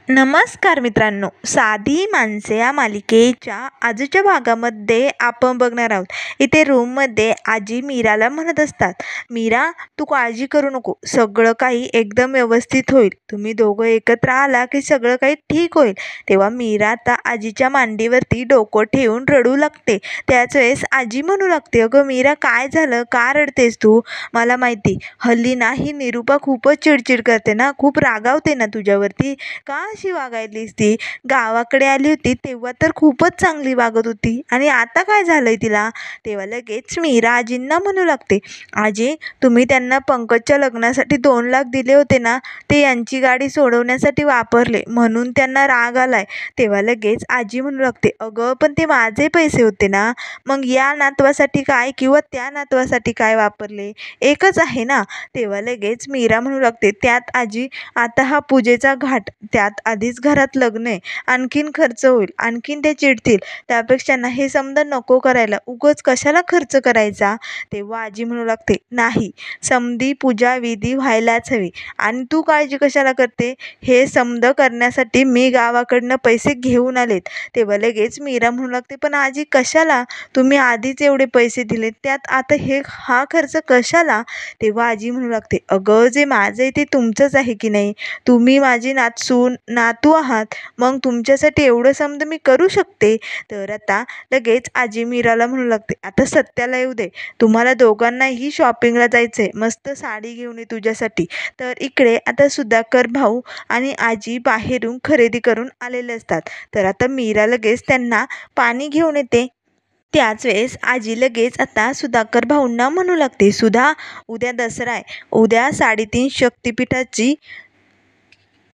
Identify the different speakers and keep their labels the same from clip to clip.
Speaker 1: नमस्कार मित्रांनो, साधी माणसे या मालिकेच्या आजच्या भागामध्ये आपण बघणार आहोत. इथे रूममध्ये आजी मीराला म्हणत असतात, मीरा तू काळजी करू नको, सगळं काही एकदम व्यवस्थित होईल. तुम्ही दोघं एकत्र आला की सगळं काही ठीक होईल. तेव्हा मीरा आता आजीच्या मांडीवरती डोकं ठेवून रडू लागते. त्याच वेळेस आजी म्हणू लागते, अगं मीरा काय झालं, का रडतेस तू? मला माहिती हल्ली ना ही निरूपा खूपच चिडचिड करते ना, खूप रागावते ना तुझ्यावरती. का अशी वागायलीस ती? गावाकडे आली होती तेव्हा तर खूपच चांगली वागत होती आणि आता काय झालंय तिला? तेव्हा लगेच मीरा आजींना म्हणू लागते, आजी तुम्ही त्यांना पंकजच्या लग्नासाठी 2 लाख दिले होते ना, ते यांची गाडी सोडवण्यासाठी वापरले म्हणून त्यांना राग आलाय. तेव्हा लगेच आजी म्हणू लागते, अगं पण ते माझे पैसे होते ना, मग या नातवासाठी काय किंवा त्या नातवासाठी काय वापरले, एकच आहे ना. तेव्हा लगेच मीरा म्हणू लागते, त्यात आजी आता हा पूजेचा घाट, त्यात आधीच घरात लग्न आहे, आणखीन खर्च होईल, आणखीन ते चिडतील. त्यापेक्षा ना हे समजा नको करायला, उगाच कशाला खर्च करायचा. तेव्हा आजी म्हणू लागते, नाही समधी पूजा विधी व्हायलाच हवी आणि तू काळजी कशाला करते? हे समध करण्यासाठी मी गावाकडनं पैसे घेऊन आलेत. तेव्हा लगेच मीरा म्हणू लागते, पण आजी कशाला? तुम्ही आधीच एवढे पैसे दिले, त्यात आता हा खर्च कशाला? तेव्हा आजी म्हणू लागते, अगं जे माझं आहे ते तुमचंच आहे की नाही, तुम्ही माझी नातसून नातू आहात, मग तुमच्यासाठी एवढं समजा मी करू शकते. तर आता लगेच आजी मीराला म्हणू लागते, आता सत्याला येऊ दे, तुम्हाला दोघांनाही शॉपिंगला जायचंय, मस्त साडी घेऊन ये तुझ्यासाठी. तर इकडे आता सुधाकर भाऊ आणि आजी बाहेरून खरेदी करून आलेले असतात. तर आता मीरा लगेच त्यांना पाणी घेऊन येते. त्याच वेळेस आजी लगेच आता सुधाकर भाऊंना म्हणू लागते, सुधा उद्या दसरा आहे, उद्या 3.5 शक्तिपीठाची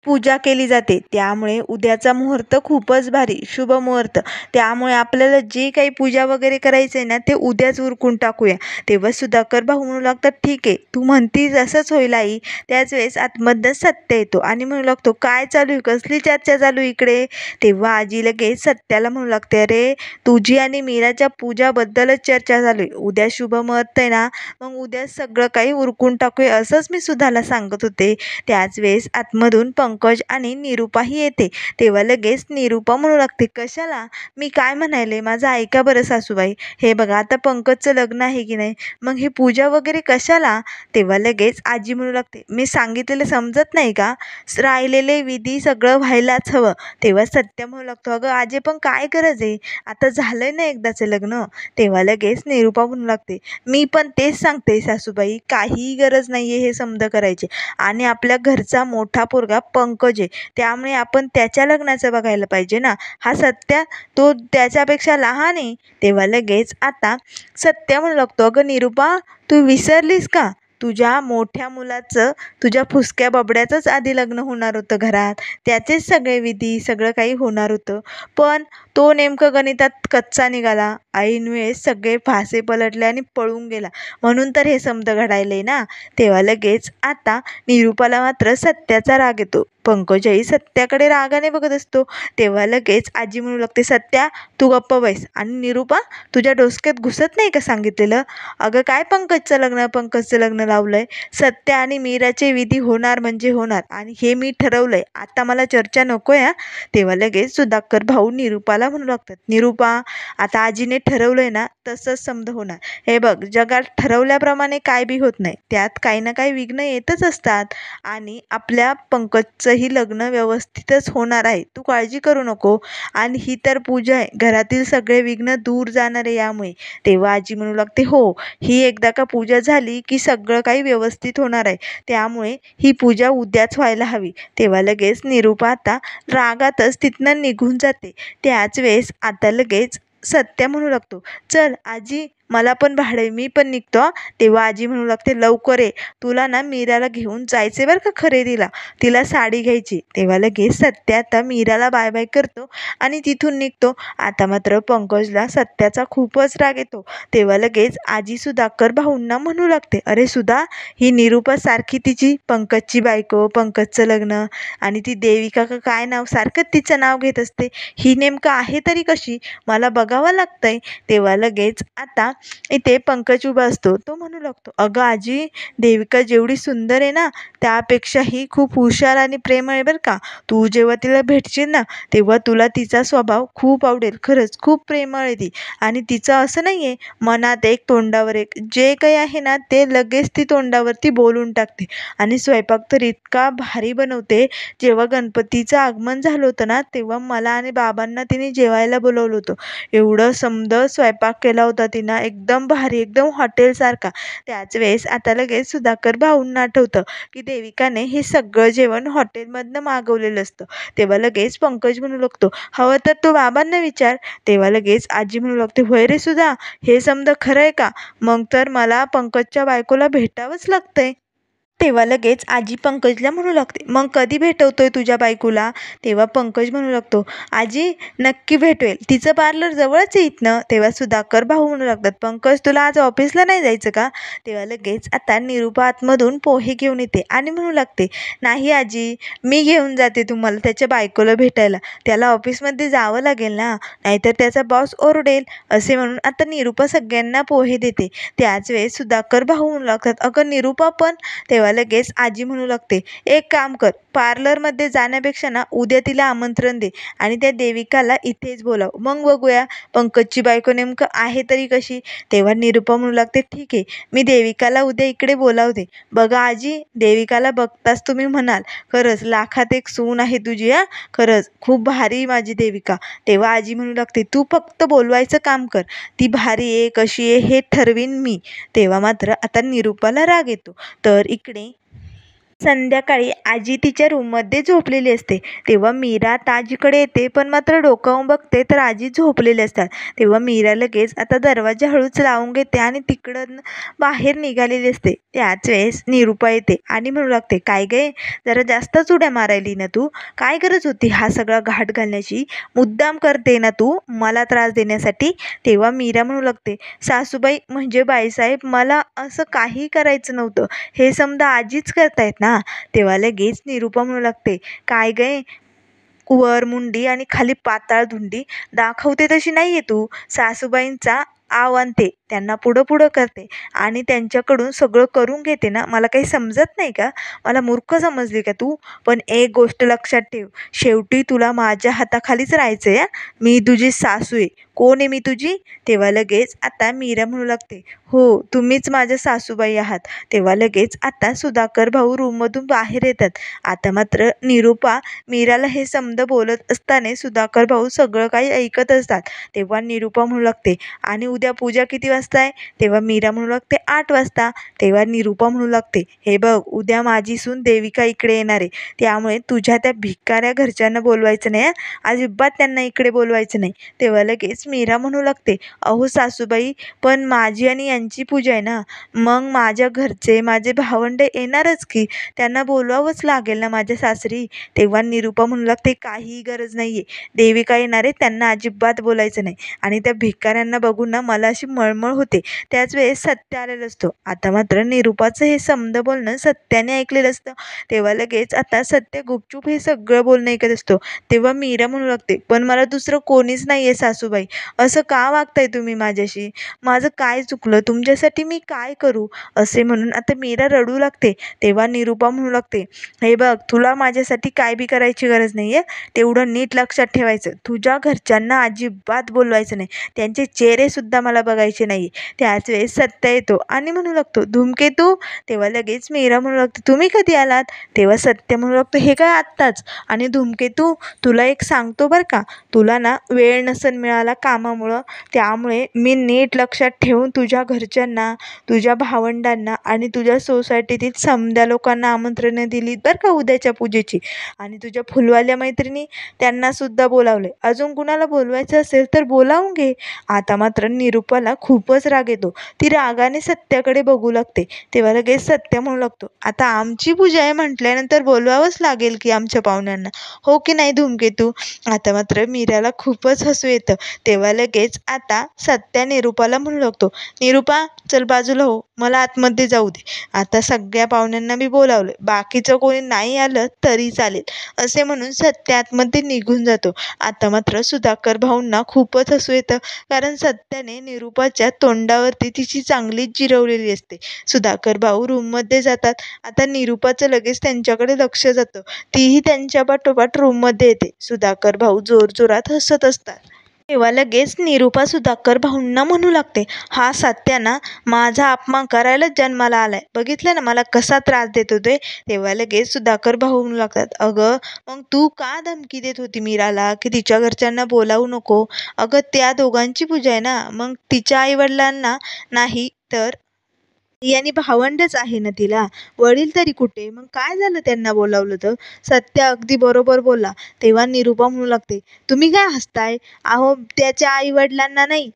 Speaker 1: पूजा केली जाते, त्यामुळे उद्याचा मुहूर्त खूपच भारी शुभ मुहूर्त, त्यामुळे आपल्याला जे काही पूजा वगैरे करायचं आहे ना ते उद्याच उरकून टाकूया. तेव्हा सुधाकर भाऊ म्हणू लागतात, ठीक आहे तू म्हणतीस असंच होईल आई. त्याच वेळेस आतमध्ये सत्य येतो आणि म्हणू लागतो, काय चालू आहे, कसली चर्चा चालू इकडे? तेव्हा आजी लगेच सत्याला म्हणू लागते, अरे तुझी आणि मीराच्या पूजाबद्दलच चर्चा चालू आहे, उद्या शुभ मुहूर्त आहे ना, मग उद्या सगळं काही उरकून टाकूया असंच मी सुधाला सांगत होते. त्याच वेळेस आतमधून पंकज आणि निरूपाही येते. तेव्हा लगेच निरूपा म्हणू लागते, कशाला? मी काय म्हणायले, माझं ऐका बरं सासूबाई. हे बघा आता पंकजचं लग्न आहे की नाही, मग ही पूजा वगैरे कशाला? तेव्हा लगेच आजी म्हणू लागते, मी सांगितलेलं समजत नाही का? राहिलेले विधी सगळं व्हायलाच हवं. तेव्हा सत्य म्हणू लागतो, अगं आजी पण काय गरज आहे, आता झालंय ना एकदाचं लग्न. तेव्हा लगेच निरूपा म्हणू लागते, मी पण तेच सांगते सासूबाई, काहीही गरज नाही आहे हे समज करायची आणि आपल्या घरचा मोठा पोरगा पंकज आहे, त्यामुळे आपण त्याच्या लग्नाचं बघायला पाहिजे ना. हा सत्या तो त्याच्यापेक्षा लहान आहे. तेव्हा लगेच आता सत्या म्हणू लागतो, अगं निरूपा तू विसरलीस का? तुझ्या मोठ्या मुलाचं, तुझ्या फुसक्या बबड्याचंच आधी लग्न होणार होतं घरात, त्याचेच सगळे विधी सगळं काही होणार होतं, पण तो नेमकं गणितात कच्चा निघाला, ऐन वेळेस सगळे फासे पलटले आणि पळून गेला, म्हणून तर हे समज घडायले ना. तेव्हा लगेच आता निरूपाला मात्र सत्याचा राग येतो. पंकजही सत्याकडे रागाने बघत असतो. तेव्हा लगेच आजी म्हणू लागते, सत्या तू गप्प बैस आणि निरूपा तुझ्या डोसक्यात घुसत नाही का सांगितलेलं? अगं काय पंकजचं लग्न लावलंय, सत्या आणि मीराचे विधी होणार म्हणजे होणार आणि हे मी ठरवलंय, आता मला चर्चा नको आहे. तेव्हा लगेच सुधाकर भाऊ निरूपाला म्हणू लागतात, निरूपा आता आजीने ठरवलंय ना तसंच समज होणार. हे बघ जगात ठरवल्याप्रमाणे काय बी होत नाही, त्यात काही ना काही विघ्न येतच असतात आणि आपल्या पंकजचंही लग्न व्यवस्थितच होणार आहे, तू काळजी करू नको. आणि ही तर पूजा आहे, घरातील सगळे विघ्न दूर जाणार आहे यामुळे. तेव्हा आजी म्हणू लागते, हो ही एकदा का पूजा झाली की सगळं काही व्यवस्थित होणार आहे, त्यामुळे ही पूजा उद्याच व्हायला हवी. तेव्हा लगेच निरूपा आता रागातच तिथनं निघून जाते. त्याच वेळेस आता लगेच सत्या म्हणू लागतो, चल आजी मला पण भाडे, मी पण निघतो. तेव्हा आजी म्हणू लागते, लवकर ये, तुला ना मीराला घेऊन जायचे बरं का खरेदीला, तिला साडी घ्यायची. तेव्हा लगेच सत्या आता मीराला बाय बाय करतो आणि तिथून निघतो. आता मात्र पंकजला सत्याचा खूपच राग येतो. तेव्हा लगेच आजी सुधाकर भाऊंना म्हणू लागते, अरे सुधा ही निरूपा सारखी तिची पंकजची बायको, पंकजचं लग्न आणि ती देविका का काय नाव सारखं तिचं नाव घेत असते, ही नेमकं आहे तरी कशी, मला बघावं लागतंय. तेव्हा लगेच आता इथे पंकज उभा असतो. तो म्हणू लागतो, "अगं आजी, देविका जेवढी सुंदर आहे ना, त्यापेक्षाही खूप हुशार आणि प्रेमळ आहे बरं का. तू जेव्हा तिला भेटशील ना, तेव्हा तुला तिचा स्वभाव खूप आवडेल. खरंच खूप प्रेमळ आहे ती आणि तिचं असं नाही आहे, मनात एक तोंडावर एक. जे काही आहे ना, ते लगेच ती तोंडावरती बोलून टाकते आणि स्वयंपाक तर इतका भारी बनवते. जेव्हा गणपतीचं आगमन झालं होतं ना, तेव्हा मला आणि बाबांना तिने जेवायला बोलावलं होतं. एवढं समद स्वयंपाक केला होता तिनं, एकदम भारी, एकदम हॉटेलसारखा." त्याच वेळेस आता लगेच सुधाकर भाऊंना आठवतं की देविकाने हे सगळं जेवण हॉटेलमधनं मागवलेलं असतं. तेव्हा लगेच पंकज म्हणू लागतो, "हवं तर तू बाबांना विचार." तेव्हा लगेच आजी म्हणू लागते, "होय रे सुधा, हे समजा खरं आहे का? मग तर मला पंकजच्या बायकोला भेटावंच लागतंय." तेव्हा लगेच आजी पंकजला म्हणू लागते, "मग कधी भेटवतोय तुझ्या बायकोला?" तेव्हा पंकज म्हणू लागतो, "आजी नक्की भेटवेल. तिचं पार्लर जवळच आहे इथनं." तेव्हा सुधाकर भाऊ म्हणू लागतात, "पंकज तुला आज ऑफिसला नाही जायचं का?" तेव्हा लगेच आता निरुपा आतमधून पोहे घेऊन येते आणि म्हणू लागते, "नाही आजी, मी घेऊन जाते तुम्हाला त्याच्या बायकोला भेटायला. त्याला ऑफिसमध्ये जावं लागेल ना, नाहीतर त्याचा बॉस ओरडेल." असे म्हणून आता निरुपा सगळ्यांना पोहे देते. त्याच वेळेस सुधाकर भाऊ म्हणू लागतात, "अगं निरुपा पण." तेव्हा लगेच आजी म्हणू लागते, "एक काम कर, पार्लरमध्ये जाण्यापेक्षा ना उद्या तिला आमंत्रण दे आणि त्या देविकाला इथेच बोलाव. मग बघूया पंकजची बायको नेमकं आहे तरी कशी." तेव्हा निरुपा म्हणू लागते, "ठीक आहे, मी देविकाला उद्या इकडे बोलावते. बघा आजी, देविकाला बघताच तुम्ही म्हणाल, खरंच लाखात एक सून आहे तुझी हां. खरंच खूप भारी माझी देविका." तेव्हा आजी म्हणू लागते, "तू फक्त बोलवायचं काम कर. ती भारी आहे, कशी आहे हे ठरवीन मी." तेव्हा मात्र आता निरुपाला राग येतो. तर इकडे संध्याकाळी आजी तिच्या रूममध्ये झोपलेली असते. तेव्हा मीरा आता आजीकडे येते, पण मात्र डोकावून बघते तर आजी झोपलेले असतात. तेव्हा मीरा लगेच आता दरवाजा हळूच लावून घेते आणि तिकडं बाहेर निघालेली असते. त्याच वेळेस निरुपा येते आणि म्हणू लागते, "काय गे, जरा जास्तच उड्या मारायली ना तू? काय गरज होती हा सगळा घाट घालण्याची? मुद्दाम करते ना तू मला त्रास देण्यासाठी?" तेव्हा मीरा म्हणू लागते, "सासूबाई म्हणजे बाईसाहेब, मला असं काही करायचं नव्हतं. हे समजा आजीच करतायत ना." तेव्हा लगेच निरुपा म्हणू लागते, "काय गं, वर मुंडी आणि खाली पाताळ धुंडी दाखवते तशी नाहीये तू. सासूबाईंचा आव आणते, त्यांना पुढं पुढं करते आणि त्यांच्याकडून सगळं करून घेते ना. मला काही समजत नाही का? मला मूर्ख समजली का तू? पण एक गोष्ट लक्षात ठेव, शेवटी तुला माझ्या हाताखालीच राहायचंय हां. मी तुझी सासू आहे. कोण आहे मी तुझी?" तेव्हा लगेच आता मीरा म्हणू लागते, "हो, तुम्हीच माझ्या सासूबाई आहात." तेव्हा लगेच आता सुधाकर भाऊ रूममधून बाहेर येतात. आता मात्र निरुपा मीराला हे समद बोलत असताना सुधाकर भाऊ सगळं काही ऐकत असतात. तेव्हा निरुपा म्हणू लागते, "आणि उद्या पूजा किती वाजता आहे?" तेव्हा मीरा म्हणू लागते, 8 वाजता. तेव्हा निरुपा म्हणू लागते, "हे बघ, उद्या माझी सून देविका इकडे येणार आहे. त्यामुळे तुझ्या त्या भिकाऱ्या घरच्यांना बोलवायचं नाही हां. अजिबात त्यांना इकडे बोलवायचं नाही." तेव्हा लगेच मीरा म्हणू लागते, "अहो सासूबाई, पण माझी आणि यांची पूजा आहे ना. मग माझ्या घरचे माझे भावंडे येणारच की. त्यांना बोलवावंच लागेल ना माझ्या सासरी." तेव्हा निरुपा म्हणू लागते, "काहीही गरज नाही आहे. देविका येणार आहे, त्यांना अजिबात बोलायचं नाही." आणि त्या भिकाऱ्यांना बघून ना मला अशी मळमळ होते. त्याच वेळेस सत्य आलेलं असतो. आता मात्र निरुपाचं हे समदं बोलणं सत्याने ऐकलेलं असतं. तेव्हा लगेच आता सत्य गुपचूप हे सगळं बोलणं ऐकत असतो. तेव्हा मीरा म्हणू लागते, "पण मला दुसरं कोणीच नाही आहे सासूबाई. असं का वागताय तुम्ही माझ्याशी? माझं काय चुकलं? तुमच्यासाठी मी काय करू?" असे म्हणून आता मीरा रडू लागते. तेव्हा निरुपा म्हणू लागते, "हे बघ, तुला माझ्यासाठी काय बी करायची गरज नाही आहे. तेवढं नीट लक्षात ठेवायचं. तुझ्या घरच्यांना अजिबात बोलवायचं नाही. त्यांचे चेहरेसुद्धा मला बघायचे नाही." त्याच वेळेस सत्य येतो आणि म्हणू लागतो, "धूमकेतू?" तेव्हा लगेच मीरा म्हणू लागते, "तुम्ही कधी आलात?" तेव्हा सत्य म्हणू लागतो, "हे काय आत्ताच." आणि धूमकेतू, तुला एक सांगतो बरं का, तुला ना वेळ नसेल मिळाला कामामुळं, त्यामुळे मी नीट लक्षात ठेवून तुझ्या घरच्यांना, तुझ्या भावंडांना आणि तुझ्या सोसायटीतील समद्या लोकांना आमंत्रणं दिलीत बरं का उद्याच्या पूजेची. आणि तुझ्या फुलवाल्या मैत्रिणी, त्यांनासुद्धा बोलावले. अजून कुणाला बोलवायचं असेल तर बोलावून घे." आता मात्र निरुपाला खूपच राग येतो. ती रागाने सत्याकडे बघू लागते. तेव्हा लगेच सत्य म्हणू लागतो, "आता आमची पूजा आहे म्हटल्यानंतर बोलवावंच लागेल की आमच्या पाहुण्यांना, हो की नाही धूमकेतू?" आता मात्र मीराला खूपच हसू येतं. तेव्हा लगेच आता सत्या निरूपाला म्हणू लागतो, निरूपा चल बाजूला हो, मला आतमध्ये जाऊ दे. आता सगळ्या पाहुण्यांना मी बोलावलं, बाकीचं कोणी नाही आलं तरी चालेल असे म्हणून सत्या आतमध्ये निघून जातो. आता मात्र सुधाकर भाऊंना खूपच हसू येतं, कारण सत्याने निरूपाच्या तोंडावरती तिची चांगलीच जिरवलेली असते. सुधाकर भाऊ रूममध्ये जातात. आता निरूपाचं लगेच त्यांच्याकडे लक्ष जातं. तीही त्यांच्या पाठोपाठ रूममध्ये येते. सुधाकर भाऊ जोरजोरात हसत असतात. तेव्हा लगेच निरूपा सुधाकर भाऊंना म्हणू लागते, हा सत्या ना माझा अपमान करायलाच जन्माला आलाय, बघितलं ना मला कसा त्रास देत होते. तेव्हा लगेच सुधाकर भाऊ म्हणू लागतात, अगं मग तू का धमकी देत होती मीराला की तिच्या घरच्यांना बोलावू नको? अगं त्या दोघांची पूजा आहे ना, मग तिच्या आईवडिलांना नाही तर आई आणि भावंडच आहे ना तिला, वडील तरी कुठे? मग काय झालं त्यांना बोलावलं तर? सत्या अगदी बरोबर बोलला. तेव्हा निरूपा म्हणू लागते, तुम्ही काय हसताय? अहो त्याच्या आई वडिलांना नाही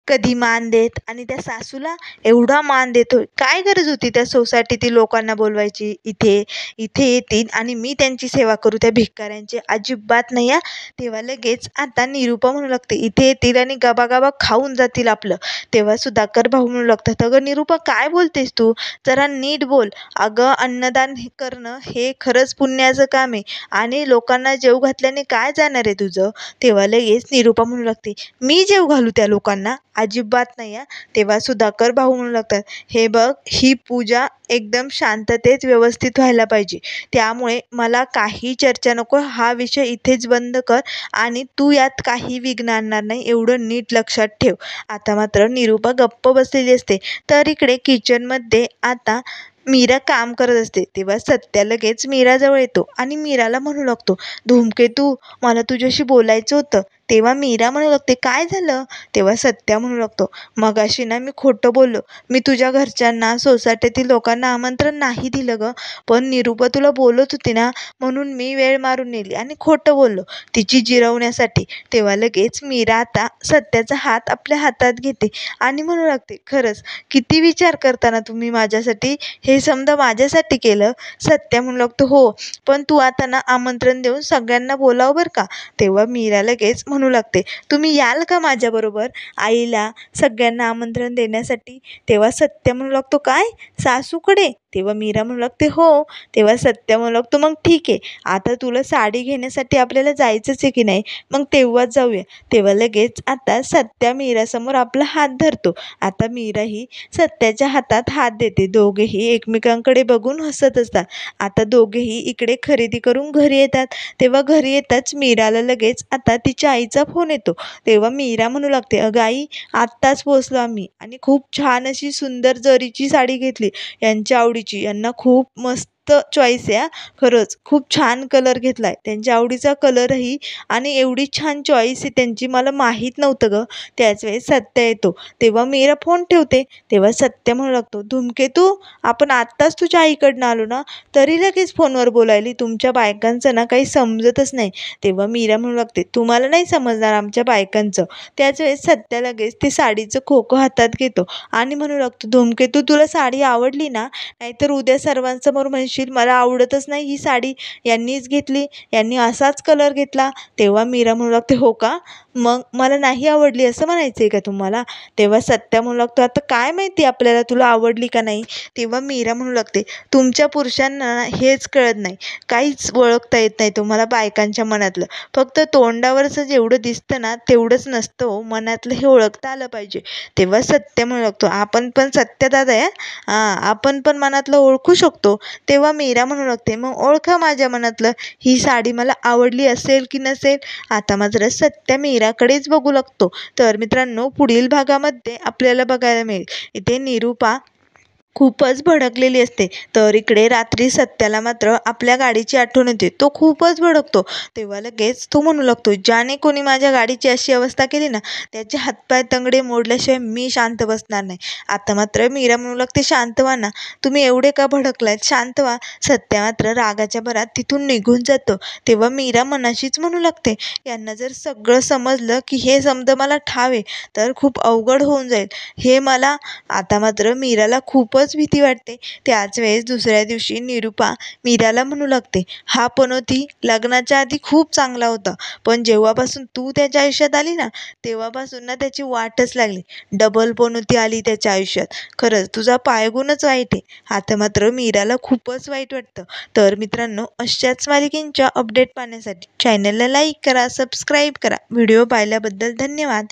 Speaker 1: कधी मान देत आणि त्या सासूला एवढा मान देतोय. काय गरज होती त्या सोसायटीतील लोकांना बोलवायची? इथे इथे येतील आणि मी त्यांची सेवा करू त्या भिकाऱ्यांची? अजिबात नाही हा. तेव्हा लगेच आता निरूपा म्हणू लागते, इथे येतील आणि गबागबा खाऊन जातील आपलं. तेव्हा सुधाकर भाऊ म्हणू लागतात, अगं निरूपा काय बोलतेस तू? जरा नीट बोल. अगं अन्नदान करणं हे खरंच पुण्याचं काम आहे आणि लोकांना जेव घातल्याने काय जाणार आहे तुझं? तेव्हा लगेच निरूपा म्हणू लागते, मी जेव घालू त्या लोकांना? अजिबात नाही हा. तेव्हा सुधाकर भाऊ म्हणू लागतात, हे बघ ही पूजा एकदम शांततेत व्यवस्थित व्हायला पाहिजे, त्यामुळे मला काही चर्चा नको. हा विषय इथेच बंद कर आणि तू यात काही विघ्न आणणार नाही एवढं नीट लक्षात ठेव. आता मात्र निरूपा गप्प बसलेली असते. तर इकडे किचनमध्ये आता मीरा काम करत असते. तेव्हा सत्या लगेच मीराजवळ येतो आणि मीराला म्हणू लागतो, धूमकेतू मला तुझ्याशी बोलायचं होतं. तेव्हा मीरा म्हणू लागते, काय झालं? तेव्हा सत्या म्हणू लागतो, मगाशी ना मी खोटं बोललो. मी तुझ्या घरच्यांना सोसायटीतील लोकांना आमंत्रण नाही दिलं गं, पण निरूपा तुला बोलत होती ना म्हणून मी वेळ मारून नेली आणि खोटं बोललो तिची जिरवण्यासाठी. तेव्हा लगेच मीरा आता सत्याचा हात आपल्या हातात घेते आणि म्हणू लागते, खरंच किती विचार करता तुम्ही माझ्यासाठी? हे समजा माझ्यासाठी केलं? सत्या म्हणू लागतो, हो पण तू आता ना आमंत्रण देऊन सगळ्यांना बोलाव बरं का. तेव्हा मीरा लगेच म्हणू लागते, तुम्ही याल का माझ्याबरोबर आईला सगळ्यांना आमंत्रण देण्यासाठी? तेव्हा सत्य म्हणू लागतो, काय सासूकडे? तेव्हा मीरा म्हणू लागते, हो. तेव्हा सत्य म्हणू लागतो, मग ठीक आहे, आता तुला साडी घेण्यासाठी आपल्याला जायचंच आहे की नाही, मग तेव्हाच जाऊया. तेव्हा लगेच आता सत्या मीरासमोर आपला हात धरतो. आता मीराही सत्याच्या हातात हात देते. दोघेही एकमेकांकडे बघून हसत असतात. आता दोघेही इकडे खरेदी करून घरी येतात. तेव्हा घरी येताच मीराला लगेच आता तिच्या आईचा फोन येतो. तेव्हा मीरा म्हणू लागते, अगं आई आत्ताच पोचलो आम्ही आणि खूप छान अशी सुंदर जरीची साडी घेतली यांच्या आवडीची. यांना खूप मस्त चॉईस आहे हा. खरंच खूप छान कलर घेतला आहे, त्यांच्या आवडीचा कलरही आणि एवढी छान चॉईस आहे त्यांची, मला माहीत नव्हतं गं. त्याच वेळेस सत्य येतो. तेव्हा मीरा फोन ठेवते. तेव्हा सत्य म्हणू लागतो, धूमकेतू आपण आत्ताच तुझ्या आईकडनं आलो ना, तरी लगेच फोनवर बोलायली? तुमच्या बायकांचं ना काही समजतच नाही. तेव्हा मीरा म्हणू लागते, तुम्हाला नाही समजणार आमच्या बायकांचं. त्याच वेळेस सत्या लगेच ते साडीचं खोकं हातात घेतो आणि म्हणू लागतो, धूमकेतू तुला साडी आवडली ना? नाहीतर उद्या सर्वांसमोर म्हणशील मला आवडतच नाही ही साडी, यांनीच घेतली, यांनी असाच कलर घेतला. तेव्हा मीरा म्हणू लागते, हो का? मग मला नाही आवडली असं म्हणायचं आहे का तुम्हाला? तेव्हा सत्या म्हणू लागतो, आता काय माहिती आपल्याला तुला आवडली का नाही? तेव्हा मीरा म्हणू लागते, तुमच्या पुरुषांना हेच कळत नाही, काहीच ओळखता येत नाही तुम्हाला बायकांच्या मनातलं. फक्त तोंडावरचं जेवढं दिसतं ना तेवढंच नसतं हो, मनातलं हे ओळखता आलं पाहिजे. तेव्हा सत्य म्हणू लागतो, आपण पण सत्यदादा आहे हां, आपण पण मनातलं ओळखू शकतो. तेव्हा मीरा म्हणू लागते, मग ओळखा माझ्या मनातलं, ही साडी मला आवडली असेल की नसेल? आता मात्र सत्य मीराकडेच बघू लागतो. तर मित्रांनो पुढील भागामध्ये आपल्याला बघायला मिळेल इथे निरूपा खूपच भडकलेली असते. तर इकडे रात्री सत्याला मात्र आपल्या गाडीची आठवण येते. तो खूपच भडकतो. तेव्हा लगेच तो म्हणू लागतो, ज्याने कोणी माझ्या गाडीची अशी अवस्था केली ना त्याचे हातपाय तंगडे मोडल्याशिवाय मी शांत बसणार नाही. आता मात्र मीरा म्हणू लागते, शांत व्हा ना, तुम्ही एवढे का भडकलायत, शांत व्हा. सत्या मात्र रागाच्या भरात तिथून निघून जातो. तेव्हा मीरा मनाशीच म्हणू लागते, यांना जर सगळं समजलं की हे समजा मला ठावे तर खूप अवघड होऊन जाईल हे मला. आता मात्र मीराला खूपच खूपच भीती वाटते. त्याच वेळेस दुसऱ्या दिवशी निरूपा मीराला म्हणू लागते, हा पनोती लग्नाच्या आधी खूप चांगला होता, पण जेव्हापासून तू त्याच्या आयुष्यात आली ना, तेव्हापासून ना त्याची वाटच लागली. डबल पनोती आली त्याच्या आयुष्यात. खरंच तुझा पायगुणच वाईट आहे. आता मात्र मीराला खूपच वाईट वाटतं. तर मित्रांनो, अशाच मालिकेंच्या अपडेट पाहण्यासाठी चॅनलला लाईक करा, सबस्क्राईब करा. व्हिडिओ पाहिल्याबद्दल धन्यवाद.